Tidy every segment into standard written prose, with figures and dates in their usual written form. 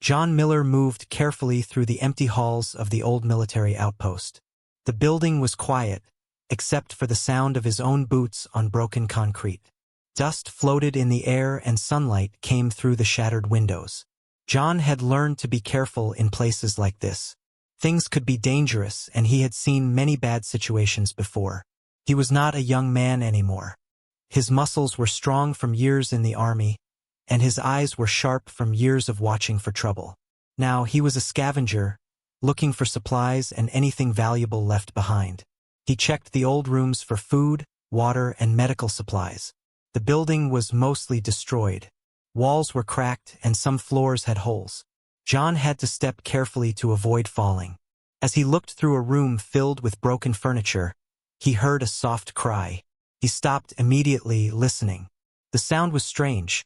John Miller moved carefully through the empty halls of the old military outpost. The building was quiet, except for the sound of his own boots on broken concrete. Dust floated in the air and sunlight came through the shattered windows. John had learned to be careful in places like this. Things could be dangerous, and he had seen many bad situations before. He was not a young man anymore. His muscles were strong from years in the army, and his eyes were sharp from years of watching for trouble. Now he was a scavenger, looking for supplies and anything valuable left behind. He checked the old rooms for food, water, and medical supplies. The building was mostly destroyed. Walls were cracked and some floors had holes. John had to step carefully to avoid falling. As he looked through a room filled with broken furniture, he heard a soft cry. He stopped immediately, listening. The sound was strange,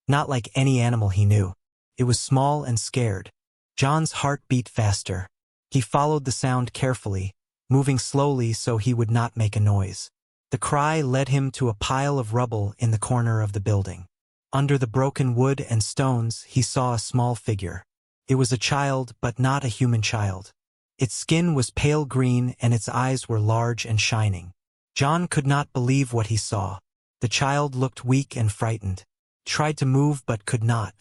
not like any animal he knew. It was small and scared. John's heart beat faster. He followed the sound carefully, moving slowly so he would not make a noise. The cry led him to a pile of rubble in the corner of the building. Under the broken wood and stones, he saw a small figure. It was a child, but not a human child. Its skin was pale green and its eyes were large and shining. John could not believe what he saw. The child looked weak and frightened. Tried to move but could not.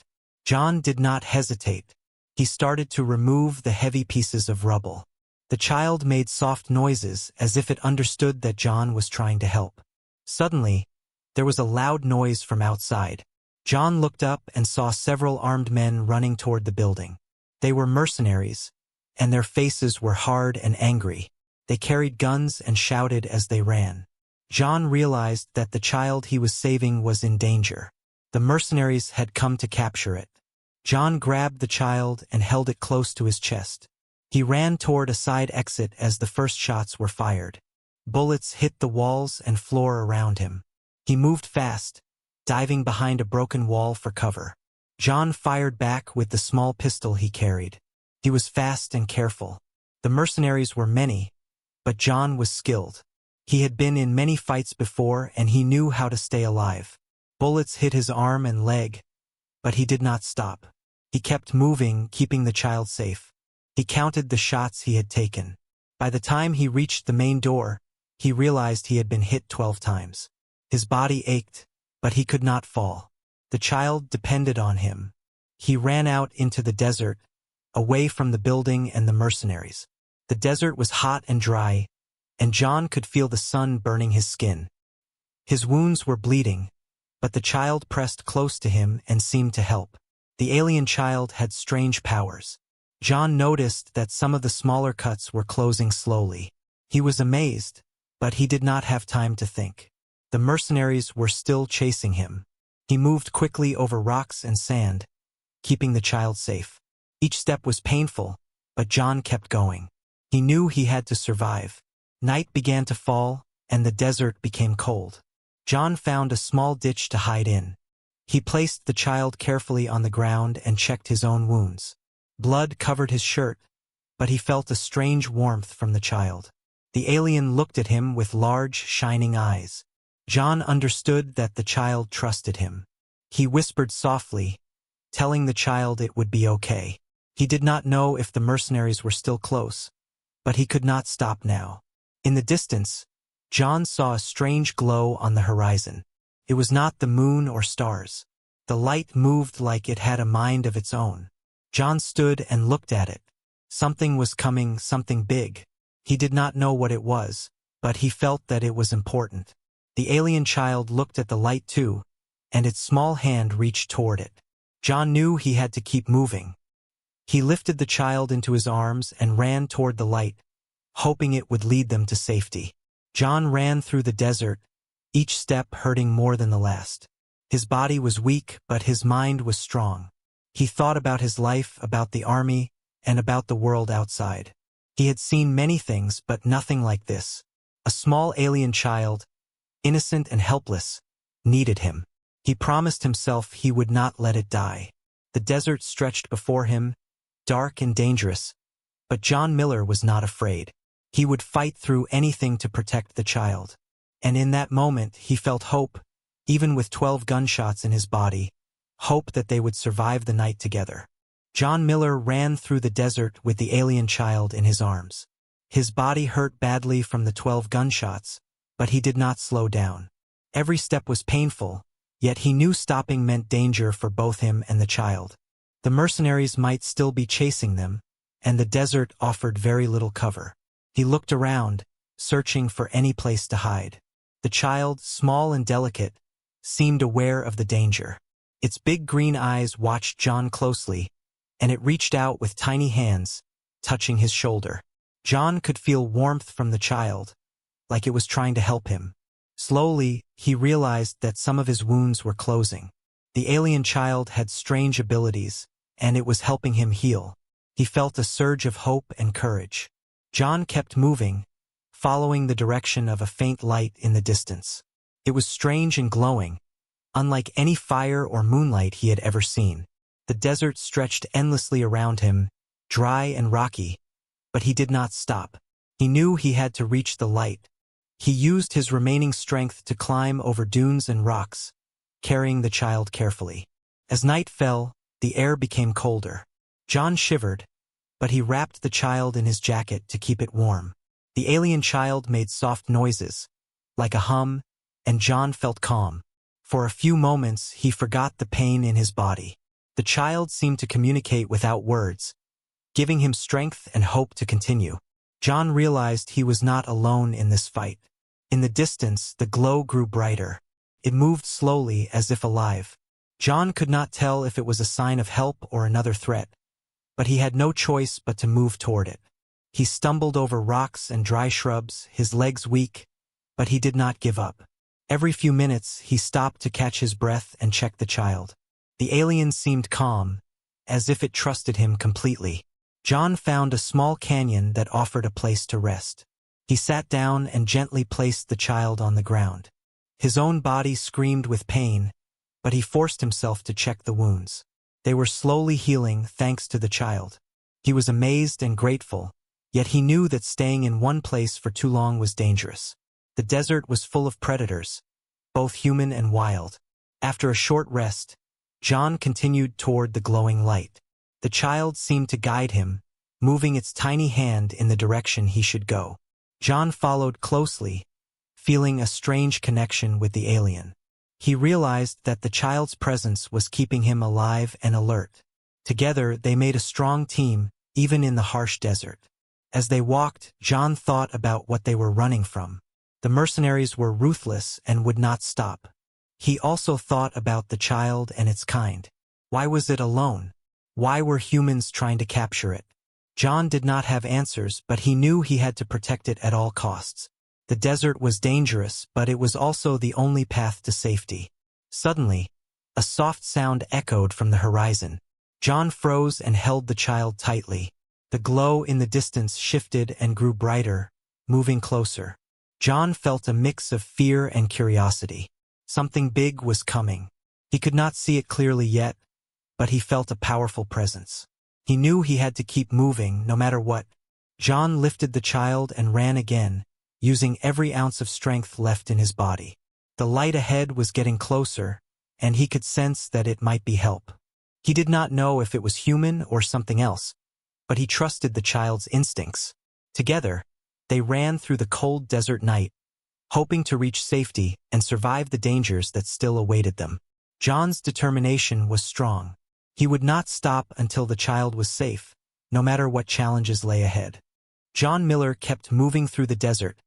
John did not hesitate. He started to remove the heavy pieces of rubble. The child made soft noises as if it understood that John was trying to help. Suddenly, there was a loud noise from outside. John looked up and saw several armed men running toward the building. They were mercenaries, and their faces were hard and angry. They carried guns and shouted as they ran. John realized that the child he was saving was in danger. The mercenaries had come to capture it. John grabbed the child and held it close to his chest. He ran toward a side exit as the first shots were fired. Bullets hit the walls and floor around him. He moved fast, diving behind a broken wall for cover. John fired back with the small pistol he carried. He was fast and careful. The mercenaries were many, but John was skilled. He had been in many fights before and he knew how to stay alive. Bullets hit his arm and leg, but he did not stop. He kept moving, keeping the child safe. He counted the shots he had taken. By the time he reached the main door, he realized he had been hit 12 times. His body ached, but he could not fall. The child depended on him. He ran out into the desert, away from the building and the mercenaries. The desert was hot and dry, and John could feel the sun burning his skin. His wounds were bleeding, but the child pressed close to him and seemed to help. The alien child had strange powers. John noticed that some of the smaller cuts were closing slowly. He was amazed, but he did not have time to think. The mercenaries were still chasing him. He moved quickly over rocks and sand, keeping the child safe. Each step was painful, but John kept going. He knew he had to survive. Night began to fall, and the desert became cold. John found a small ditch to hide in. He placed the child carefully on the ground and checked his own wounds. Blood covered his shirt, but he felt a strange warmth from the child. The alien looked at him with large, shining eyes. John understood that the child trusted him. He whispered softly, telling the child it would be okay. He did not know if the mercenaries were still close, but he could not stop now. In the distance, John saw a strange glow on the horizon. It was not the moon or stars. The light moved like it had a mind of its own. John stood and looked at it. Something was coming, something big. He did not know what it was, but he felt that it was important. The alien child looked at the light too, and its small hand reached toward it. John knew he had to keep moving. He lifted the child into his arms and ran toward the light, hoping it would lead them to safety. John ran through the desert, each step hurting more than the last. His body was weak, but his mind was strong. He thought about his life, about the army, and about the world outside. He had seen many things, but nothing like this. A small alien child, innocent and helpless, needed him. He promised himself he would not let it die. The desert stretched before him, dark and dangerous, but John Miller was not afraid. He would fight through anything to protect the child. And in that moment he felt hope, even with 12 gunshots in his body, hope that they would survive the night together. John Miller ran through the desert with the alien child in his arms. His body hurt badly from the 12 gunshots, but he did not slow down. Every step was painful, yet he knew stopping meant danger for both him and the child. The mercenaries might still be chasing them, and the desert offered very little cover. He looked around, searching for any place to hide. The child, small and delicate, seemed aware of the danger. Its big green eyes watched John closely, and it reached out with tiny hands, touching his shoulder. John could feel warmth from the child, like it was trying to help him. Slowly, he realized that some of his wounds were closing. The alien child had strange abilities, and it was helping him heal. He felt a surge of hope and courage. John kept moving, following the direction of a faint light in the distance. It was strange and glowing, unlike any fire or moonlight he had ever seen. The desert stretched endlessly around him, dry and rocky, but he did not stop. He knew he had to reach the light. He used his remaining strength to climb over dunes and rocks, carrying the child carefully. As night fell, the air became colder. John shivered, but he wrapped the child in his jacket to keep it warm. The alien child made soft noises, like a hum, and John felt calm. For a few moments, he forgot the pain in his body. The child seemed to communicate without words, giving him strength and hope to continue. John realized he was not alone in this fight. In the distance, the glow grew brighter. It moved slowly, as if alive. John could not tell if it was a sign of help or another threat, but he had no choice but to move toward it. He stumbled over rocks and dry shrubs, his legs weak, but he did not give up. Every few minutes, he stopped to catch his breath and check the child. The alien seemed calm, as if it trusted him completely. John found a small canyon that offered a place to rest. He sat down and gently placed the child on the ground. His own body screamed with pain, but he forced himself to check the wounds. They were slowly healing thanks to the child. He was amazed and grateful, yet he knew that staying in one place for too long was dangerous. The desert was full of predators, both human and wild. After a short rest, John continued toward the glowing light. The child seemed to guide him, moving its tiny hand in the direction he should go. John followed closely, feeling a strange connection with the alien. He realized that the child's presence was keeping him alive and alert. Together, they made a strong team, even in the harsh desert. As they walked, John thought about what they were running from. The mercenaries were ruthless and would not stop. He also thought about the child and its kind. Why was it alone? Why were humans trying to capture it? John did not have answers, but he knew he had to protect it at all costs. The desert was dangerous, but it was also the only path to safety. Suddenly, a soft sound echoed from the horizon. John froze and held the child tightly. The glow in the distance shifted and grew brighter, moving closer. John felt a mix of fear and curiosity. Something big was coming. He could not see it clearly yet, but he felt a powerful presence. He knew he had to keep moving, no matter what. John lifted the child and ran again, using every ounce of strength left in his body. The light ahead was getting closer, and he could sense that it might be help. He did not know if it was human or something else, but he trusted the child's instincts. Together, they ran through the cold desert night, hoping to reach safety and survive the dangers that still awaited them. John's determination was strong. He would not stop until the child was safe, no matter what challenges lay ahead. John Miller kept moving through the desert,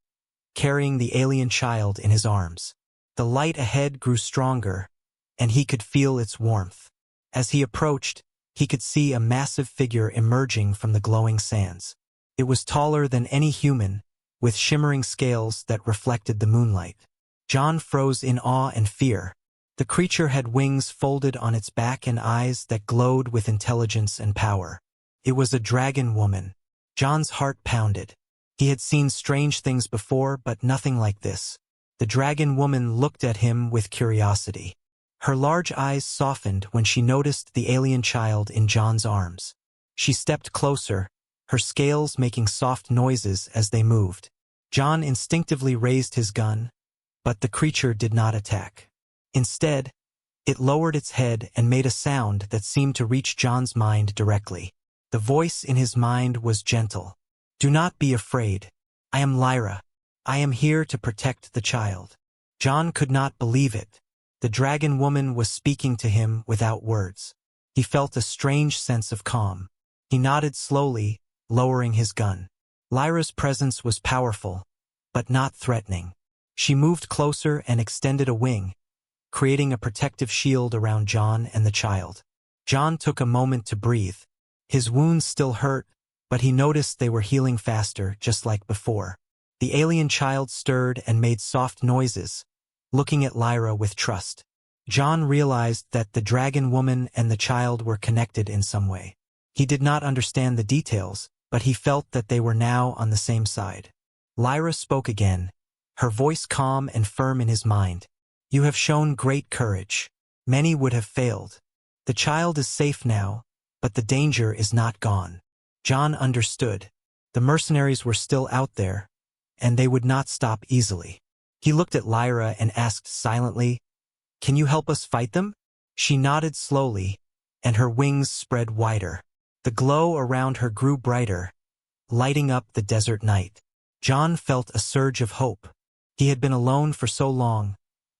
carrying the alien child in his arms. The light ahead grew stronger, and he could feel its warmth. As he approached, he could see a massive figure emerging from the glowing sands. It was taller than any human, with shimmering scales that reflected the moonlight. John froze in awe and fear. The creature had wings folded on its back and eyes that glowed with intelligence and power. It was a dragon woman. John's heart pounded. He had seen strange things before, but nothing like this. The dragon woman looked at him with curiosity. Her large eyes softened when she noticed the alien child in John's arms. She stepped closer, her scales making soft noises as they moved. John instinctively raised his gun, but the creature did not attack. Instead, It lowered its head and made a sound that seemed to reach John's mind directly. The voice in his mind was gentle. "Do not be afraid. I am Lyra. I am here to protect the child." John could not believe it. The dragon woman was speaking to him without words. He felt a strange sense of calm. He nodded slowly, lowering his gun. Lyra's presence was powerful, but not threatening. She moved closer and extended a wing, creating a protective shield around John and the child. John took a moment to breathe. His wounds still hurt, but he noticed they were healing faster, just like before. The alien child stirred and made soft noises, looking at Lyra with trust. John realized that the dragon woman and the child were connected in some way. He did not understand the details, but he felt that they were now on the same side. Lyra spoke again, her voice calm and firm in his mind. "You have shown great courage. Many would have failed. The child is safe now, but the danger is not gone." John understood. The mercenaries were still out there, and they would not stop easily. He looked at Lyra and asked silently, "Can you help us fight them?" She nodded slowly, and her wings spread wider. The glow around her grew brighter, lighting up the desert night. John felt a surge of hope. He had been alone for so long,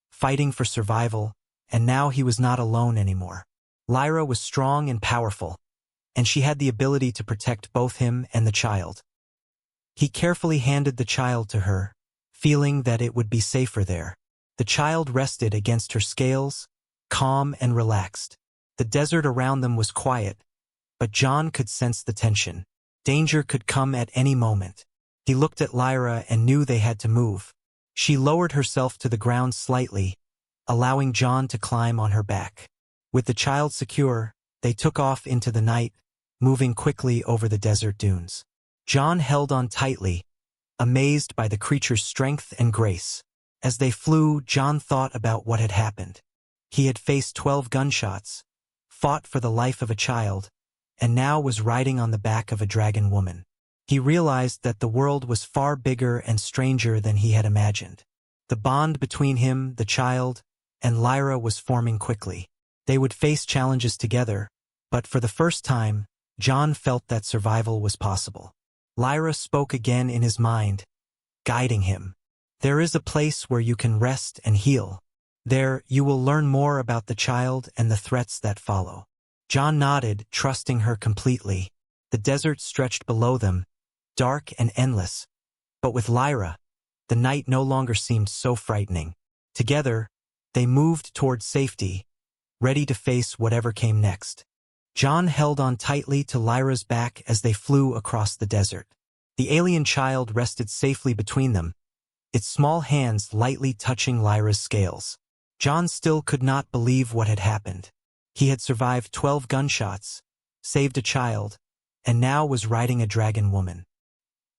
fighting for survival, and now he was not alone anymore. Lyra was strong and powerful, and she had the ability to protect both him and the child. He carefully handed the child to her, feeling that it would be safer there. The child rested against her scales, calm and relaxed. The desert around them was quiet, but John could sense the tension. Danger could come at any moment. He looked at Lyra and knew they had to move. She lowered herself to the ground slightly, allowing John to climb on her back. With the child secure, they took off into the night, moving quickly over the desert dunes. John held on tightly, amazed by the creature's strength and grace. As they flew, John thought about what had happened. He had faced 12 gunshots, fought for the life of a child, and now was riding on the back of a dragon woman. He realized that the world was far bigger and stranger than he had imagined. The bond between him, the child, and Lyra was forming quickly. They would face challenges together, but for the first time, John felt that survival was possible. Lyra spoke again in his mind, guiding him. "There is a place where you can rest and heal. There, you will learn more about the child and the threats that follow." John nodded, trusting her completely. The desert stretched below them, dark and endless. But with Lyra, the night no longer seemed so frightening. Together, they moved toward safety, ready to face whatever came next. John held on tightly to Lyra's back as they flew across the desert. The alien child rested safely between them, its small hands lightly touching Lyra's scales. John still could not believe what had happened. He had survived 12 gunshots, saved a child, and now was riding a dragon woman.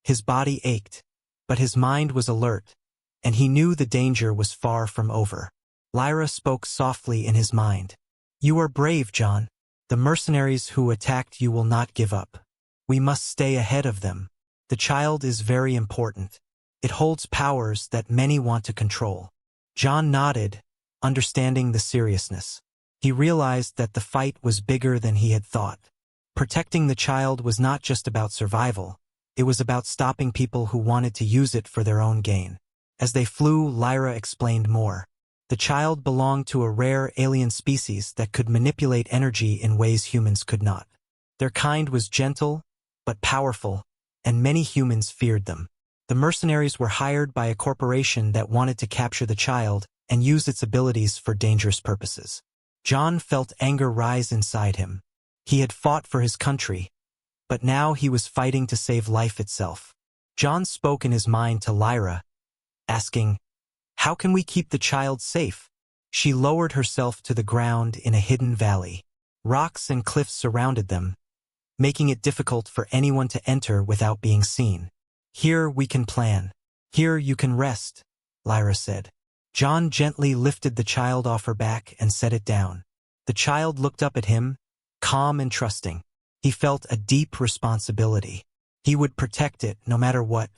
His body ached, but his mind was alert, and he knew the danger was far from over. Lyra spoke softly in his mind. "You are brave, John. The mercenaries who attacked you will not give up. We must stay ahead of them. The child is very important. It holds powers that many want to control." John nodded, understanding the seriousness. He realized that the fight was bigger than he had thought. Protecting the child was not just about survival. It was about stopping people who wanted to use it for their own gain. As they flew, Lyra explained more. The child belonged to a rare alien species that could manipulate energy in ways humans could not. Their kind was gentle, but powerful, and many humans feared them. The mercenaries were hired by a corporation that wanted to capture the child and use its abilities for dangerous purposes. John felt anger rise inside him. He had fought for his country, but now he was fighting to save life itself. John spoke in his mind to Lyra, asking, "How can we keep the child safe?" She lowered herself to the ground in a hidden valley. Rocks and cliffs surrounded them, making it difficult for anyone to enter without being seen. "Here we can plan. Here you can rest," Lyra said. John gently lifted the child off her back and set it down. The child looked up at him, calm and trusting. He felt a deep responsibility. He would protect it no matter what.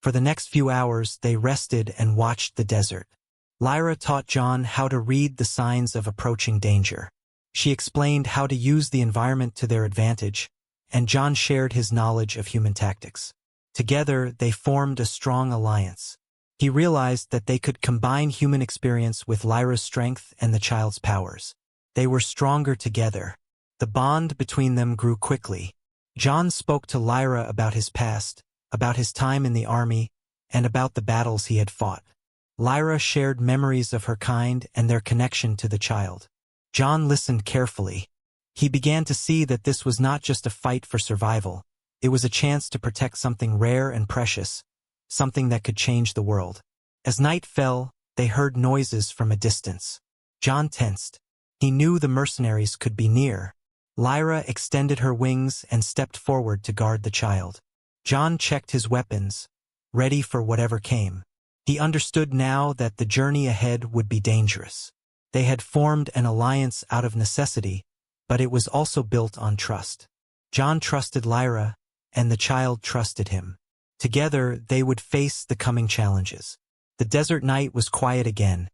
For the next few hours, they rested and watched the desert. Lyra taught John how to read the signs of approaching danger. She explained how to use the environment to their advantage, and John shared his knowledge of human tactics. Together, they formed a strong alliance. He realized that they could combine human experience with Lyra's strength and the child's powers. They were stronger together. The bond between them grew quickly. John spoke to Lyra about his past, about his time in the army, and about the battles he had fought. Lyra shared memories of her kind and their connection to the child. John listened carefully. He began to see that this was not just a fight for survival. It was a chance to protect something rare and precious, something that could change the world. As night fell, they heard noises from a distance. John tensed. He knew the mercenaries could be near. Lyra extended her wings and stepped forward to guard the child. John checked his weapons, ready for whatever came. He understood now that the journey ahead would be dangerous. They had formed an alliance out of necessity, but it was also built on trust. John trusted Lyra, and the child trusted him. Together, they would face the coming challenges. The desert night was quiet again,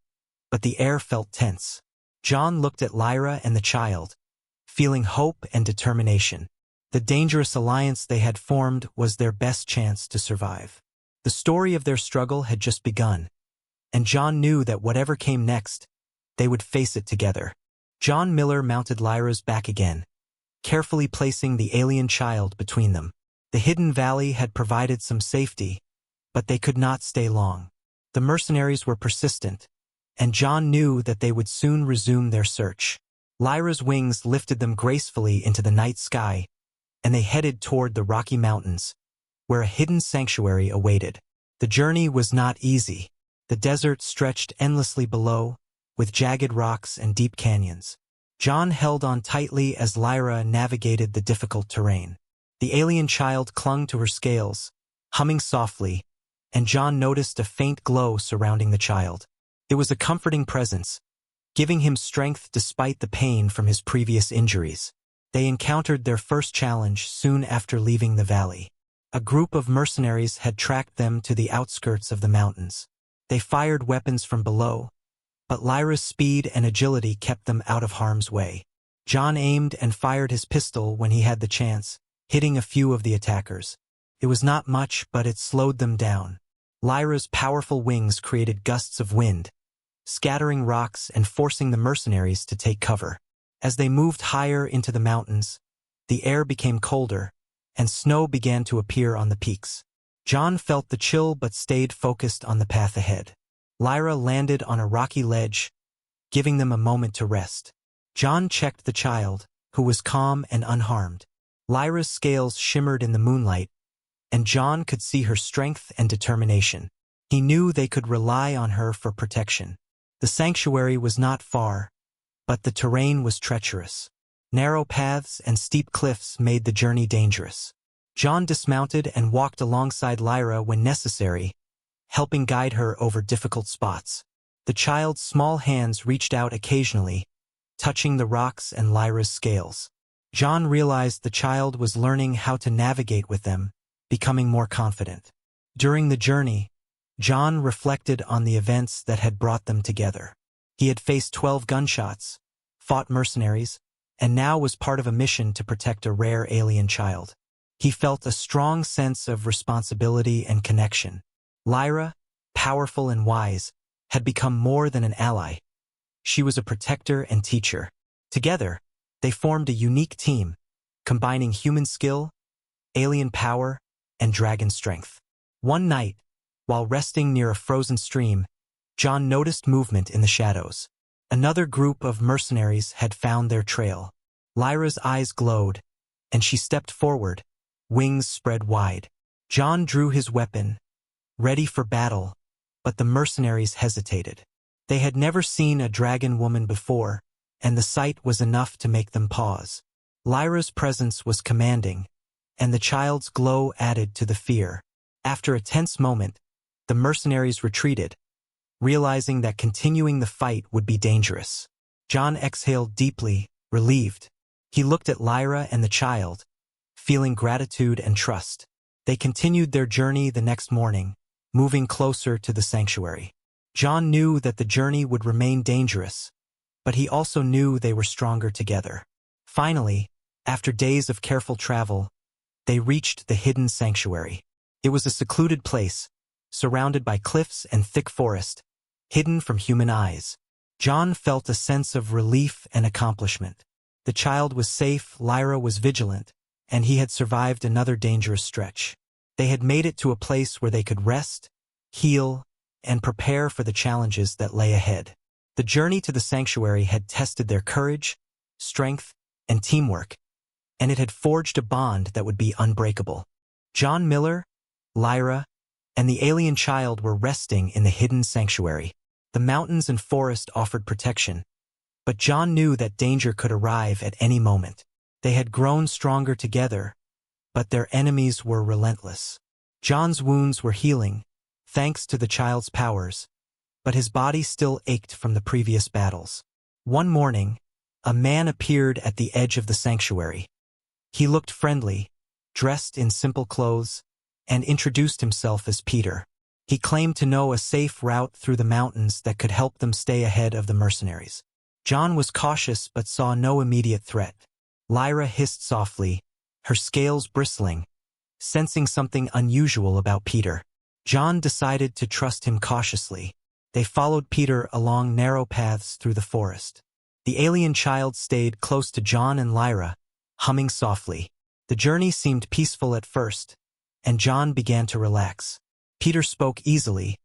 but the air felt tense. John looked at Lyra and the child, feeling hope and determination. The dangerous alliance they had formed was their best chance to survive. The story of their struggle had just begun, and John knew that whatever came next, they would face it together. John Miller mounted Lyra's back again, carefully placing the alien child between them. The hidden valley had provided some safety, but they could not stay long. The mercenaries were persistent, and John knew that they would soon resume their search. Lyra's wings lifted them gracefully into the night sky, and they headed toward the Rocky Mountains, where a hidden sanctuary awaited. The journey was not easy. The desert stretched endlessly below, with jagged rocks and deep canyons. John held on tightly as Lyra navigated the difficult terrain. The alien child clung to her scales, humming softly, and John noticed a faint glow surrounding the child. It was a comforting presence, giving him strength despite the pain from his previous injuries. They encountered their first challenge soon after leaving the valley. A group of mercenaries had tracked them to the outskirts of the mountains. They fired weapons from below, but Lyra's speed and agility kept them out of harm's way. John aimed and fired his pistol when he had the chance, hitting a few of the attackers. It was not much, but it slowed them down. Lyra's powerful wings created gusts of wind, scattering rocks and forcing the mercenaries to take cover. As they moved higher into the mountains, the air became colder, and snow began to appear on the peaks. John felt the chill but stayed focused on the path ahead. Lyra landed on a rocky ledge, giving them a moment to rest. John checked the child, who was calm and unharmed. Lyra's scales shimmered in the moonlight, and John could see her strength and determination. He knew they could rely on her for protection. The sanctuary was not far, but the terrain was treacherous. Narrow paths and steep cliffs made the journey dangerous. John dismounted and walked alongside Lyra when necessary, helping guide her over difficult spots. The child's small hands reached out occasionally, touching the rocks and Lyra's scales. John realized the child was learning how to navigate with them, becoming more confident. During the journey, John reflected on the events that had brought them together. He had faced 12 gunshots, fought mercenaries, and now was part of a mission to protect a rare alien child. He felt a strong sense of responsibility and connection. Lyra, powerful and wise, had become more than an ally. She was a protector and teacher. Together, they formed a unique team, combining human skill, alien power, and dragon strength. One night, while resting near a frozen stream, John noticed movement in the shadows. Another group of mercenaries had found their trail. Lyra's eyes glowed, and she stepped forward, wings spread wide. John drew his weapon, ready for battle, but the mercenaries hesitated. They had never seen a dragon woman before, and the sight was enough to make them pause. Lyra's presence was commanding, and the child's glow added to the fear. After a tense moment, the mercenaries retreated, realizing that continuing the fight would be dangerous. John exhaled deeply, relieved. He looked at Lyra and the child, feeling gratitude and trust. They continued their journey the next morning, moving closer to the sanctuary. John knew that the journey would remain dangerous, but he also knew they were stronger together. Finally, after days of careful travel, they reached the hidden sanctuary. It was a secluded place, surrounded by cliffs and thick forest, hidden from human eyes. John felt a sense of relief and accomplishment. The child was safe, Lyra was vigilant, and he had survived another dangerous stretch. They had made it to a place where they could rest, heal, and prepare for the challenges that lay ahead. The journey to the sanctuary had tested their courage, strength, and teamwork, and it had forged a bond that would be unbreakable. John Miller, Lyra, and the alien child were resting in the hidden sanctuary. The mountains and forest offered protection, but John knew that danger could arrive at any moment. They had grown stronger together, but their enemies were relentless. John's wounds were healing, thanks to the child's powers, but his body still ached from the previous battles. One morning, a man appeared at the edge of the sanctuary. He looked friendly, dressed in simple clothes, and introduced himself as Peter. He claimed to know a safe route through the mountains that could help them stay ahead of the mercenaries. John was cautious but saw no immediate threat. Lyra hissed softly, her scales bristling, sensing something unusual about Peter. John decided to trust him cautiously. They followed Peter along narrow paths through the forest. The alien child stayed close to John and Lyra, humming softly. The journey seemed peaceful at first, and John began to relax. Peter spoke easily,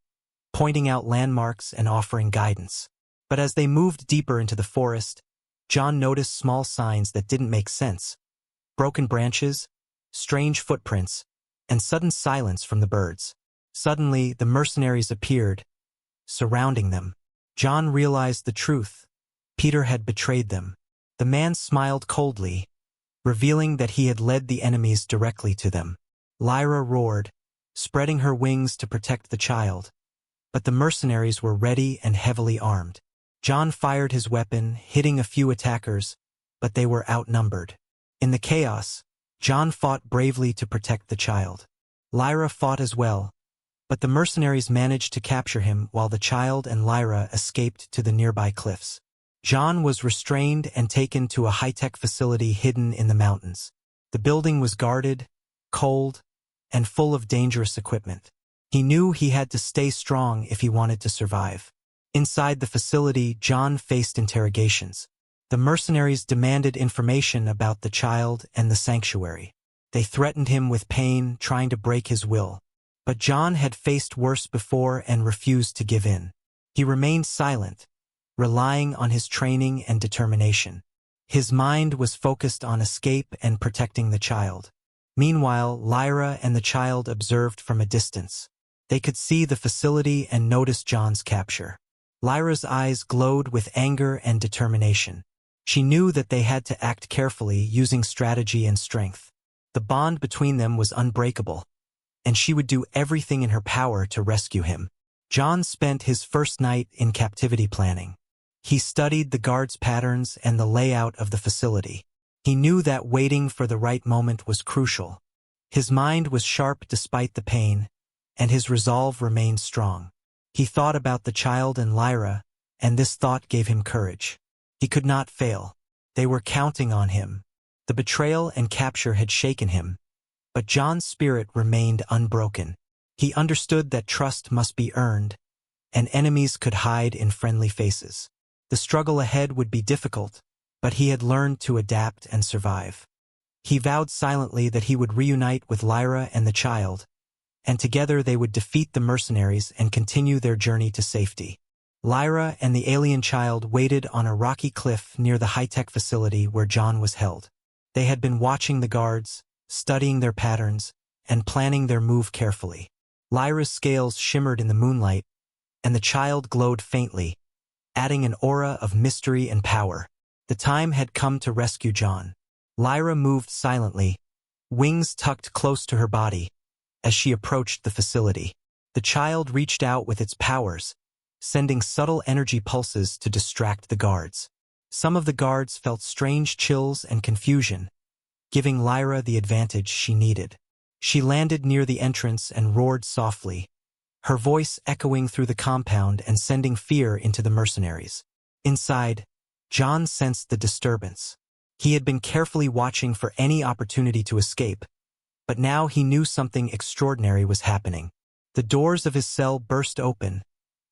pointing out landmarks and offering guidance. But as they moved deeper into the forest, John noticed small signs that didn't make sense. Broken branches, strange footprints, and sudden silence from the birds. Suddenly, the mercenaries appeared, surrounding them. John realized the truth. Peter had betrayed them. The man smiled coldly, revealing that he had led the enemies directly to them. Lyra roared, spreading her wings to protect the child. But the mercenaries were ready and heavily armed. John fired his weapon, hitting a few attackers, but they were outnumbered. In the chaos, John fought bravely to protect the child. Lyra fought as well, but the mercenaries managed to capture him while the child and Lyra escaped to the nearby cliffs. John was restrained and taken to a high-tech facility hidden in the mountains. The building was guarded, cold, and full of dangerous equipment. He knew he had to stay strong if he wanted to survive. Inside the facility, John faced interrogations. The mercenaries demanded information about the child and the sanctuary. They threatened him with pain, trying to break his will. But John had faced worse before and refused to give in. He remained silent, relying on his training and determination. His mind was focused on escape and protecting the child. Meanwhile, Lyra and the child observed from a distance. They could see the facility and notice John's capture. Lyra's eyes glowed with anger and determination. She knew that they had to act carefully, using strategy and strength. The bond between them was unbreakable, and she would do everything in her power to rescue him. John spent his first night in captivity planning. He studied the guards' patterns and the layout of the facility. He knew that waiting for the right moment was crucial. His mind was sharp despite the pain, and his resolve remained strong. He thought about the child and Lyra, and this thought gave him courage. He could not fail. They were counting on him. The betrayal and capture had shaken him, but John's spirit remained unbroken. He understood that trust must be earned, and enemies could hide in friendly faces. The struggle ahead would be difficult, but he had learned to adapt and survive. He vowed silently that he would reunite with Lyra and the child, and together they would defeat the mercenaries and continue their journey to safety. Lyra and the alien child waited on a rocky cliff near the high-tech facility where John was held. They had been watching the guards, studying their patterns, and planning their move carefully. Lyra's scales shimmered in the moonlight, and the child glowed faintly, adding an aura of mystery and power. The time had come to rescue John. Lyra moved silently, wings tucked close to her body, as she approached the facility. The child reached out with its powers, sending subtle energy pulses to distract the guards. Some of the guards felt strange chills and confusion, giving Lyra the advantage she needed. She landed near the entrance and roared softly, her voice echoing through the compound and sending fear into the mercenaries. Inside, John sensed the disturbance. He had been carefully watching for any opportunity to escape, but now he knew something extraordinary was happening. The doors of his cell burst open,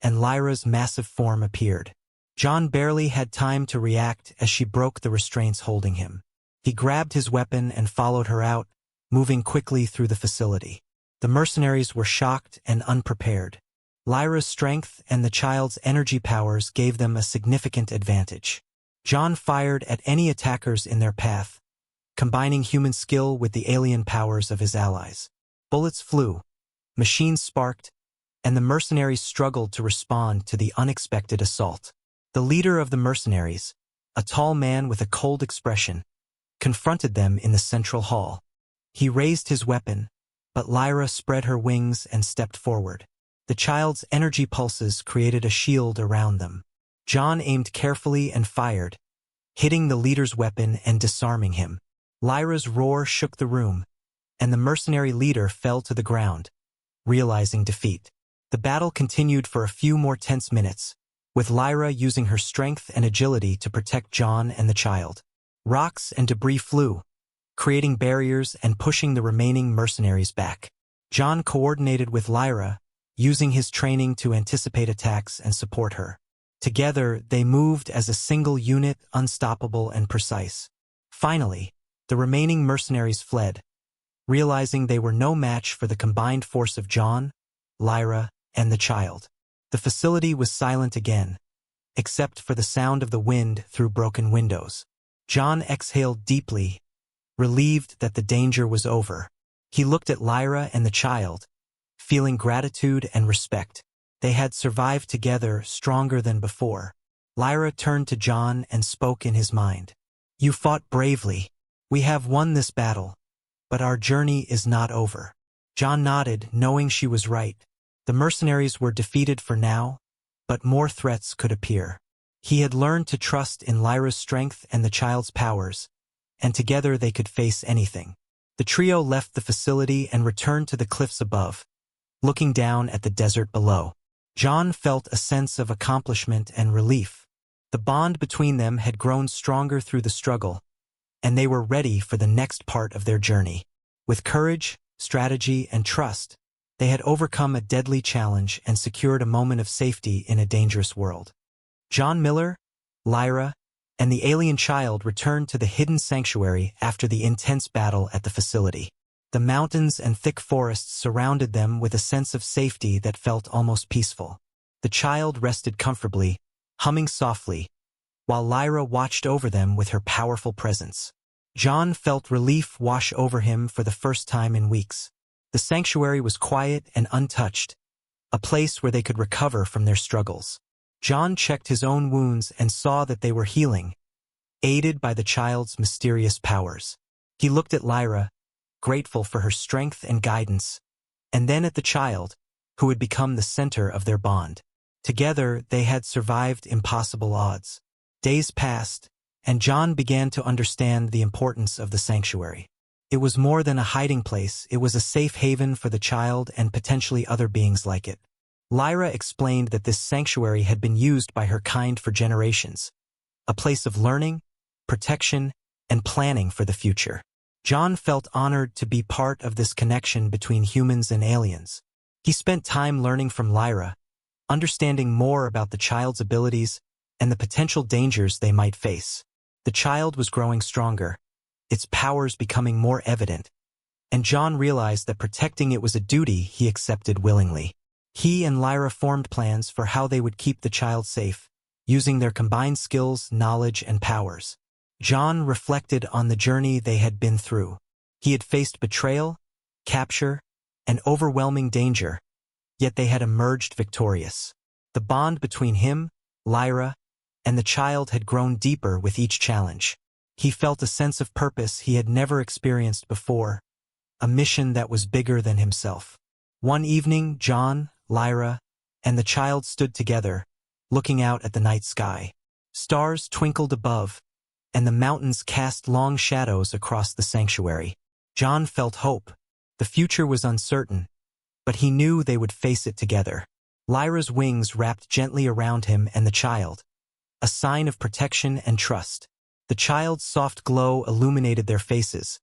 and Lyra's massive form appeared. John barely had time to react as she broke the restraints holding him. He grabbed his weapon and followed her out, moving quickly through the facility. The mercenaries were shocked and unprepared. Lyra's strength and the child's energy powers gave them a significant advantage. John fired at any attackers in their path, combining human skill with the alien powers of his allies. Bullets flew, machines sparked, and the mercenaries struggled to respond to the unexpected assault. The leader of the mercenaries, a tall man with a cold expression, confronted them in the central hall. He raised his weapon, but Lyra spread her wings and stepped forward. The child's energy pulses created a shield around them. John aimed carefully and fired, hitting the leader's weapon and disarming him. Lyra's roar shook the room, and the mercenary leader fell to the ground, realizing defeat. The battle continued for a few more tense minutes, with Lyra using her strength and agility to protect John and the child. Rocks and debris flew, creating barriers and pushing the remaining mercenaries back. John coordinated with Lyra, using his training to anticipate attacks and support her. Together, they moved as a single unit, unstoppable and precise. Finally, the remaining mercenaries fled, realizing they were no match for the combined force of John, Lyra, and the child. The facility was silent again, except for the sound of the wind through broken windows. John exhaled deeply, relieved that the danger was over. He looked at Lyra and the child, feeling gratitude and respect. They had survived together, stronger than before. Lyra turned to John and spoke in his mind. "You fought bravely. We have won this battle, but our journey is not over." John nodded, knowing she was right. The mercenaries were defeated for now, but more threats could appear. He had learned to trust in Lyra's strength and the child's powers, and together they could face anything. The trio left the facility and returned to the cliffs above, looking down at the desert below. John felt a sense of accomplishment and relief. The bond between them had grown stronger through the struggle, and they were ready for the next part of their journey. With courage, strategy, and trust, they had overcome a deadly challenge and secured a moment of safety in a dangerous world. John Miller, Lyra, and the alien child returned to the hidden sanctuary after the intense battle at the facility. The mountains and thick forests surrounded them with a sense of safety that felt almost peaceful. The child rested comfortably, humming softly, while Lyra watched over them with her powerful presence. John felt relief wash over him for the first time in weeks. The sanctuary was quiet and untouched, a place where they could recover from their struggles. John checked his own wounds and saw that they were healing, aided by the child's mysterious powers. He looked at Lyra, grateful for her strength and guidance, and then at the child, who had become the center of their bond. Together, they had survived impossible odds. Days passed, and John began to understand the importance of the sanctuary. It was more than a hiding place, it was a safe haven for the child and potentially other beings like it. Lyra explained that this sanctuary had been used by her kind for generations, a place of learning, protection, and planning for the future. John felt honored to be part of this connection between humans and aliens. He spent time learning from Lyra, understanding more about the child's abilities and the potential dangers they might face. The child was growing stronger, its powers becoming more evident, and John realized that protecting it was a duty he accepted willingly. He and Lyra formed plans for how they would keep the child safe, using their combined skills, knowledge, and powers. John reflected on the journey they had been through. He had faced betrayal, capture, and overwhelming danger, yet they had emerged victorious. The bond between him, Lyra, and the child had grown deeper with each challenge. He felt a sense of purpose he had never experienced before, a mission that was bigger than himself. One evening, John, Lyra, and the child stood together, looking out at the night sky. Stars twinkled above, and the mountains cast long shadows across the sanctuary. John felt hope. The future was uncertain, but he knew they would face it together. Lyra's wings wrapped gently around him and the child, a sign of protection and trust. The child's soft glow illuminated their faces,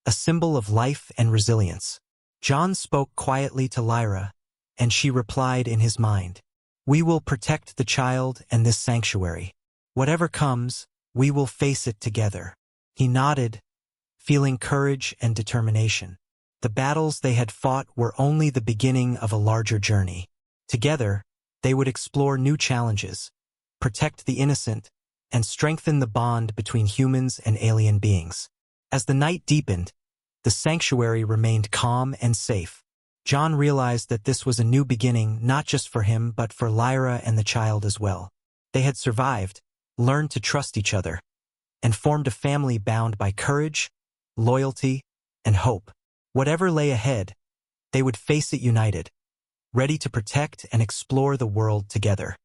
a symbol of life and resilience. John spoke quietly to Lyra, and she replied in his mind, "We will protect the child and this sanctuary. Whatever comes, we will face it together." He nodded, feeling courage and determination. The battles they had fought were only the beginning of a larger journey. Together, they would explore new challenges, protect the innocent, and strengthen the bond between humans and alien beings. As the night deepened, the sanctuary remained calm and safe. John realized that this was a new beginning not just for him but for Lyra and the child as well. They had survived, learned to trust each other, and formed a family bound by courage, loyalty, and hope. Whatever lay ahead, they would face it united, ready to protect and explore the world together.